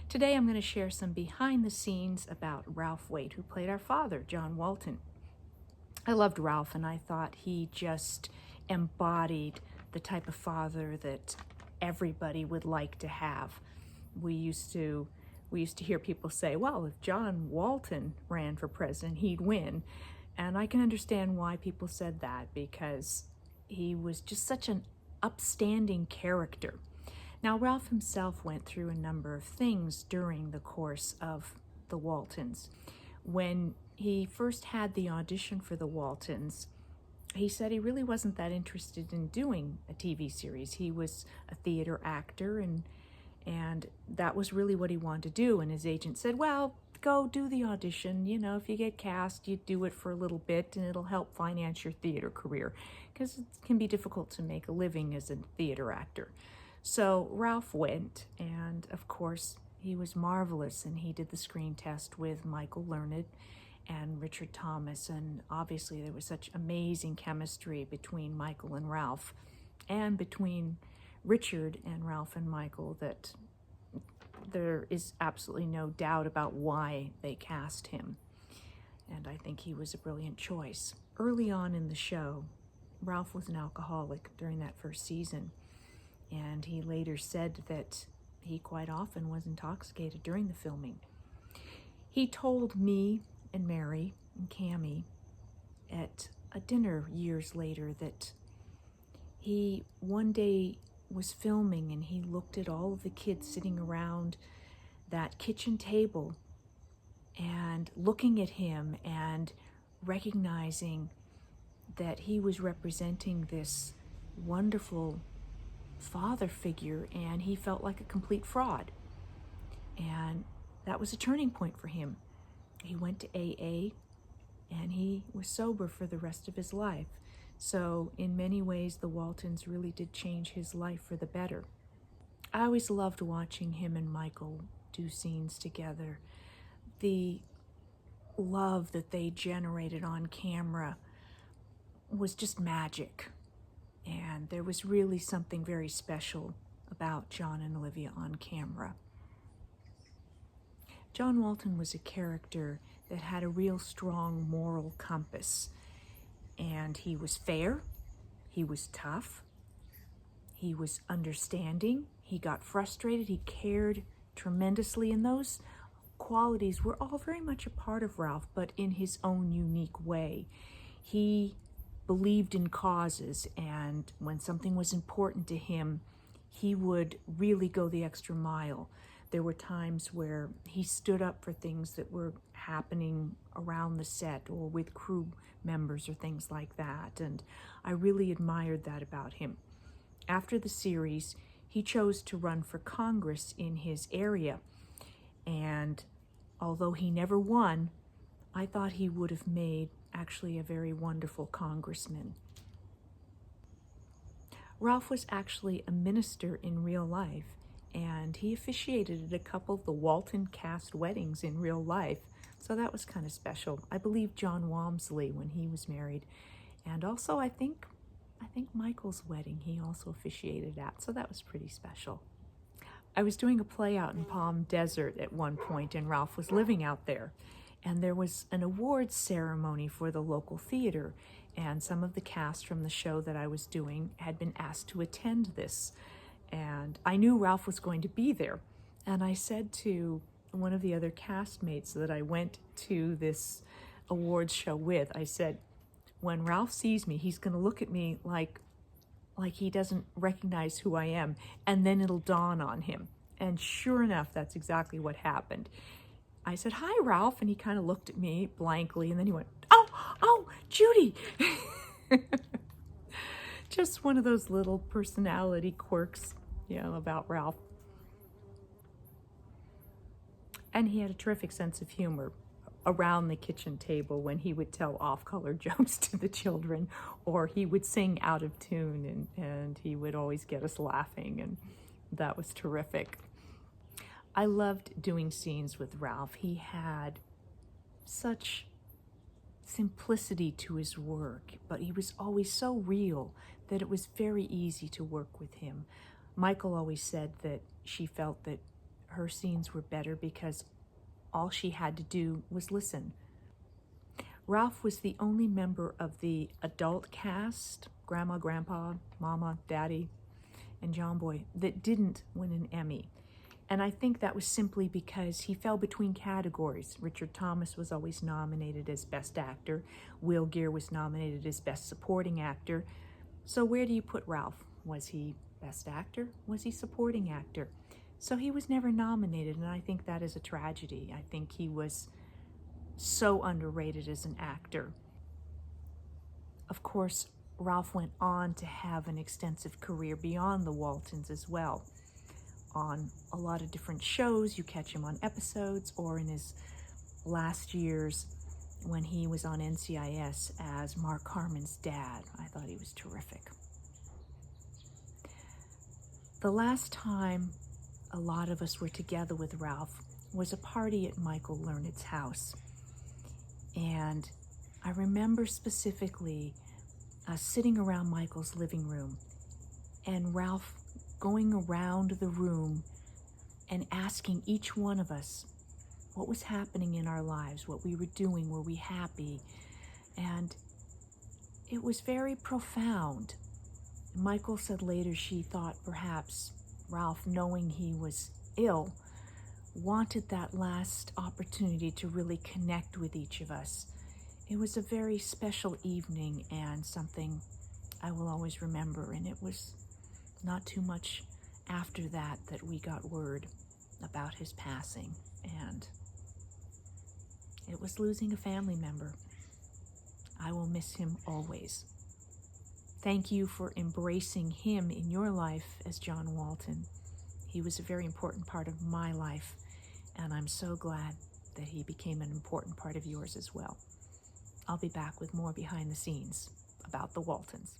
Today I'm going to share some behind the scenes about Ralph Waite, who played our father, John Walton. I loved Ralph, and I thought he just embodied the type of father that everybody would like to have. We used to hear people say, well, if John Walton ran for president, he'd win. And I can understand why people said that, because he was just such an upstanding character. Now, Ralph himself went through a number of things during the course of the Waltons. When he first had the audition for the Waltons, he said he really wasn't that interested in doing a TV series. He was a theater actor, and that was really what he wanted to do. And his agent said, well, go do the audition. You know, if you get cast, you do it for a little bit, and it'll help finance your theater career, because it can be difficult to make a living as a theater actor. So Ralph went, and of course, he was marvelous, and he did the screen test with Michael Learned and Richard Thomas, and obviously there was such amazing chemistry between Michael and Ralph, and between Richard and Ralph and Michael, that there is absolutely no doubt about why they cast him. And I think he was a brilliant choice. Early on in the show, Ralph was an alcoholic during that first season, and he later said that he quite often was intoxicated during the filming. He told me and Mary and Cammie at a dinner years later that he one day was filming, and he looked at all of the kids sitting around that kitchen table and looking at him and recognizing that he was representing this wonderful father figure, and he felt like a complete fraud. And that was a turning point for him. He went to AA, and he was sober for the rest of his life. So in many ways, the Waltons really did change his life for the better. I always loved watching him and Michael do scenes together. The love that they generated on camera was just magic. And there was really something very special about John and Olivia on camera. John Walton was a character that had a real strong moral compass. And he was fair, he was tough, he was understanding, he got frustrated, he cared tremendously, and those qualities were all very much a part of Ralph, but in his own unique way. He believed in causes, and when something was important to him, he would really go the extra mile. There were times where he stood up for things that were happening around the set or with crew members or things like that, and I really admired that about him. After the series, he chose to run for Congress in his area, and although he never won, I thought he would have made actually a very wonderful congressman. Ralph was actually a minister in real life, and he officiated at a couple of the Walton cast weddings in real life, so that was kind of special. I believe John Walmsley when he was married, and also I think Michael's wedding he also officiated at, so that was pretty special. I was doing a play out in Palm Desert at one point, and Ralph was living out there. And there was an awards ceremony for the local theater, and some of the cast from the show that I was doing had been asked to attend this. And I knew Ralph was going to be there. And I said to one of the other castmates that I went to this awards show with, I said, when Ralph sees me, he's going to look at me like he doesn't recognize who I am, and then it'll dawn on him. And sure enough, that's exactly what happened. I said, hi, Ralph, and he kind of looked at me blankly, and then he went, oh, Judy. Just one of those little personality quirks, about Ralph. And he had a terrific sense of humor around the kitchen table when he would tell off-color jokes to the children, or he would sing out of tune, and he would always get us laughing, and that was terrific. I loved doing scenes with Ralph. He had such simplicity to his work, but he was always so real that it was very easy to work with him. Michael always said that she felt that her scenes were better because all she had to do was listen. Ralph was the only member of the adult cast, Grandma, Grandpa, Mama, Daddy, and John Boy, that didn't win an Emmy. And I think that was simply because he fell between categories. Richard Thomas was always nominated as Best Actor. Will Geer was nominated as Best Supporting Actor. So where do you put Ralph? Was he Best Actor? Was he Supporting Actor? So he was never nominated, and I think that is a tragedy. I think he was so underrated as an actor. Of course, Ralph went on to have an extensive career beyond the Waltons as well. On a lot of different shows, you catch him on episodes, or in his last years when he was on NCIS as Mark Harmon's dad. I thought he was terrific. The last time a lot of us were together with Ralph was a party at Michael Learned's house. And I remember specifically sitting around Michael's living room and Ralph going around the room and asking each one of us what was happening in our lives, what we were doing, were we happy? And it was very profound. Michael said later she thought perhaps Ralph, knowing he was ill, wanted that last opportunity to really connect with each of us. It was a very special evening and something I will always remember, and it was not too much after that that we got word about his passing, and it was losing a family member. I will miss him always. Thank you for embracing him in your life as John Walton. He was a very important part of my life, and I'm so glad that he became an important part of yours as well. I'll be back with more behind the scenes about the Waltons.